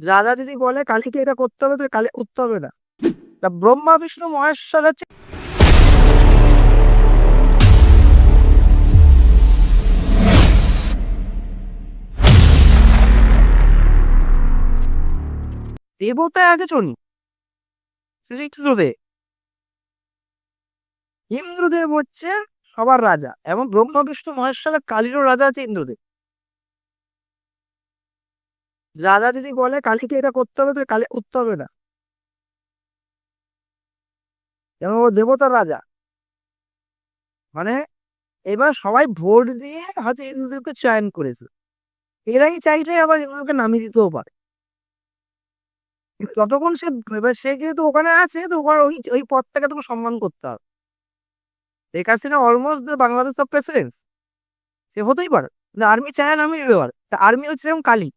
রাজা যদি বলে কালীকে এটা করতে হবে, তো কালী করতে হবে না। তা ব্রহ্মা বিষ্ণু মহেশ্বর হচ্ছে দেবতা আগে চলি ইন্দ্রদেব। ইন্দ্রদেব হচ্ছে সবার রাজা, এবং ব্রহ্মা বিষ্ণু মহেশ্বরের কালীরও রাজা আছে ইন্দ্রদেব। রাজা যদি বলে কালীকে এটা করতে হবে, তো কালী করতে হবে না, কেন ও দেবতার রাজা। মানে এবার সবাই ভোট দিয়ে হয়তো ইন্দ্রদেবকে চয়ন করেছে, এরাই চাইলে আবার ইন্দ্রকে নামিয়ে দিতেও পারে। কিন্তু যতক্ষণ সে, এবার সে যেহেতু ওখানে আছে, তো ওখানে ওই ওই পদটাকে তোমাকে সম্মান করতে হবে। Sheikh Hasina almost Bangladesh of president, সে হতেই পারে। আর্মি চায় না, আমি দিতে পারে। আর্মি হচ্ছে যেমন কালী,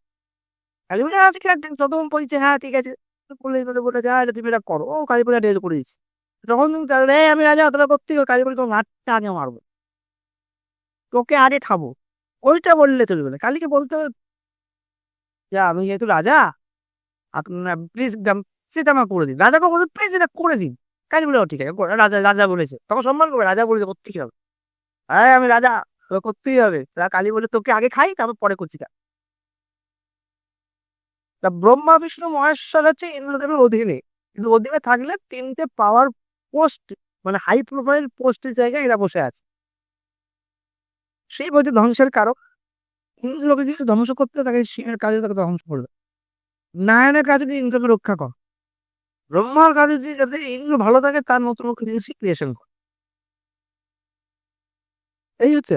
কালী বলে ঠিক আছে, যতক্ষণ বলছে হ্যাঁ ঠিক আছে, বলে তোদের বলে যা এটা তুমি এটা করো, ও কালী বলে এটা করে দিচ্ছি। তখন তুমি তাহলে আমি রাজা, তোরা করতে হবে, কালী বলে তোমার মাঠটা আগে মারবো, তোকে আগে খাবো, ওইটা বললে চলবে না। কালীকে বলতে হবে যে আমি যেহেতু রাজা, আপনার প্লিজ সেটা আমার করে দিন। রাজাকে বলতে প্লিজ এটা করে দিন। কালী বলে ঠিক আছে, রাজা রাজা বলেছে, তখন সম্মান করবে, রাজা বলেছে করতেই হবে। হ্যাঁ আমি রাজা, তোকে করতেই হবে। তা কালী বলে তোকে আগে খাই, তারপর পরে করছি। তা ব্রহ্মা বিষ্ণু মহেশ্বর হচ্ছে ইন্দ্রদেবের অধীনে, কিন্তু অধীনে থাকলে তিনটে পাওয়ার পোস্ট, মানে হাই প্রোফাইল পোস্টের জায়গায় এরা বসে আছে। সেই বইটি ধ্বংসের কারক। ইন্দ্রকে যদি ধ্বংস করতে, তাকে শিবের কাজে তাকে ধ্বংস করবে। নারায়ণের কাজে যদি ইন্দ্রকে রক্ষা কর, ব্রহ্মার কাজে যদি যাতে ইন্দ্র ভালো থাকে, তার নতুন নতুন জিনিস ক্রিয়েশন করে। এই হচ্ছে